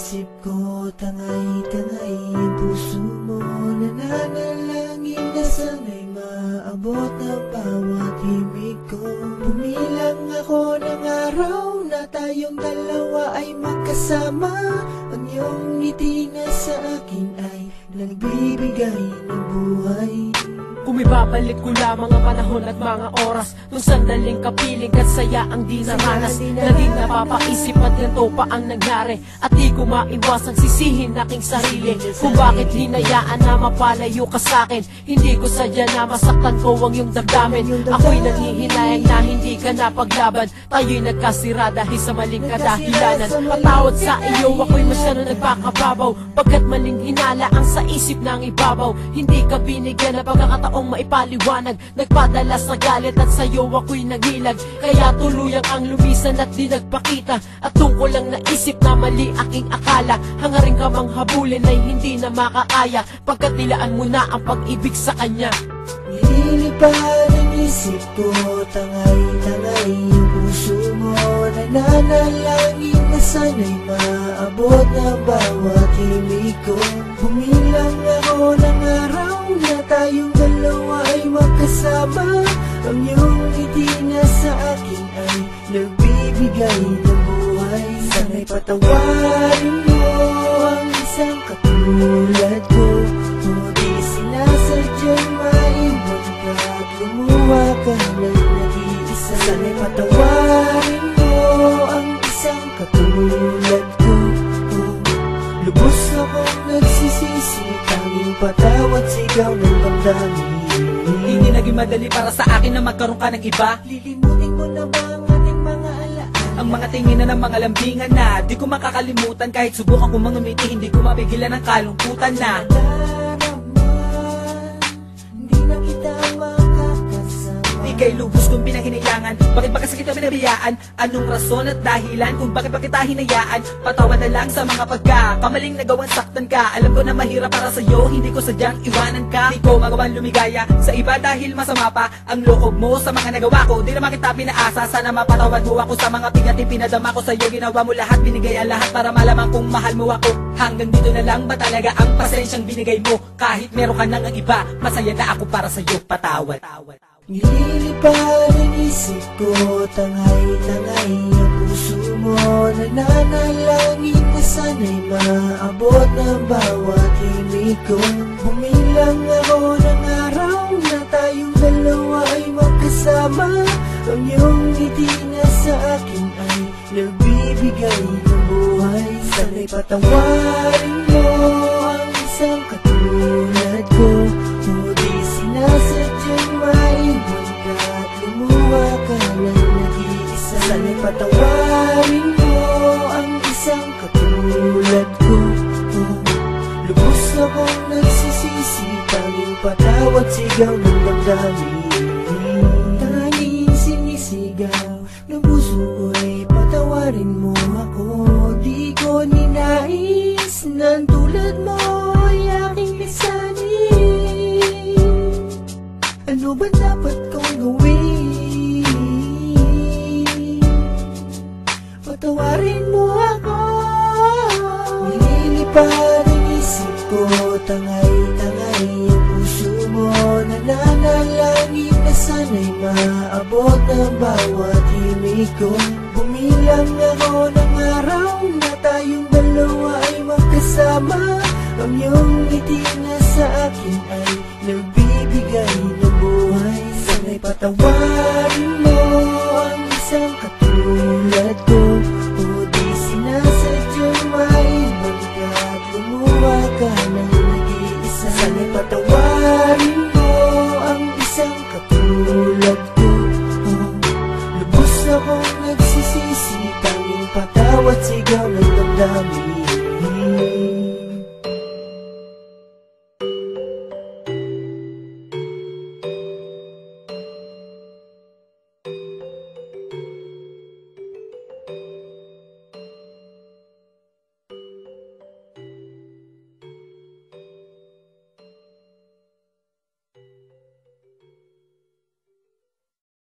isip ko, tangay-tangay ang puso mo. Nananalangin na sana'y maabot na bawat himig ko. Bumilang ako ng araw na tayong dalawa ay magkasama. Ang iyong ngiti na sa akin ay nagbibigay ng buhay. Kung ibabalik ko lamang ang panahon at mga oras nung sandaling kapiling at saya ang di naranas, na di napapaisip at ganito pa ang nangyari. At di ko maiwasang sisihin aking sarili kung bakit hinayaan na mapalayo ka sa'kin. Hindi ko sadya na masaktan ko ang iyong damdamin. Ako'y nanghihinayang na hindi ka napaglaban. Tayo'y nagkasira dahil sa maling kadahilanan. Patawad sa iyo, ako'y masyado nagpakababaw, pagkat maling hinala ang sa isip ng ibabaw. Hindi ka binigyan na pagkakataon maipaliwanag, nagpadala sa galit at sa'yo ako'y nagilag. Kaya tuluyang ang lumisan at di nagpakita, at doon ko lang naisip na mali aking akala. Hangaring ka mang habulin ay hindi na makakaya, pagkat nilaan mo na ang pag-ibig sa kanya. Nililipad ang isip ko, tangay-tangay ang puso mo. Nananalangin na sana'y maabot na bawat himig ko. Bumilang ako ng araw na tayong dalawa ay magkasama. Ang iyong ngiti na sa akin ay nagbibigay ng buhay. Sana'y patawarin mo ang isang katulad ko. O di sinasadyang maiwan ka at lumuha ka ng nag-iisa. Sana'y patawarin mo ang isang katulad ko. Lubos akong nagsisisi, tanging patawat sigaw ng damdamin. Hindi naging madali para sa akin na magkaroon ka ng iba. Lilimutin mo na ba ang ating mga alaala? Ang mga tingin na ng mga lambingan na di ko makakalimutan. Kahit subukan ko mangumiti, hindi ko mapigilan ang kalungkutan na hindi na kita makakasama. di kay lubos kong pinanghinayangan. Bakit ba kasi kita binabiyaan? Anong rason at dahilan kung bakit ba kita hinayaan? Patawad na lang sa mga pagkakamaling nagawang saktan ka. Alam ko na mahirap para sa'yo, hindi ko sadyang iwanan ka. Di ko magawang lumigaya sa iba dahil masama pa ang loob mo sa mga nagawa ko. Di naman kita pinaasa, sana mapatawad mo ako sa mga pigat pinadama ko sa'yo. Ginawa mo lahat, binigay ang lahat para malaman kung mahal mo ako. Hanggang dito na lang ba talaga ang pasensyang binigay mo? Kahit meron ka nang ang iba, masaya na ako para sa'yo. Patawad. Nililipad ang isip ko, tangay-tangay ang puso mo. Nananalangin na sana'y maabot na bawat himig ko. Bumilang ako ng araw na tayong dalawa ay magkasama. Ang iyong ngiti na sa akin ay nagbibigay ng buhay. Sana'y patawarin mo ang isang katulad ko. O di sinasadyang maiwan ka at lumuha ka ng nag-iisa. Sana'y patawarin mo ang isang katulad ko. Lubos akong nagsisisi, tanging patawat sigaw ng damdamin. Tanging sinisigaw ng puso ko'y patawarin mo ako. Di ko ninais na tulad mo ay aking lisanin. Ano ba dapat kong gawin? Patawarin mo ako. Nililipad ang isip ko, tangay-tangay ang puso mo. Nananalangin na sana'y maabot na bawat himig ko. Bumilang ako ng araw na tayong dalawa ay magkasama. Ang iyong ngiti na sa akin ay nagbibigay ng buhay. Sana'y patawarin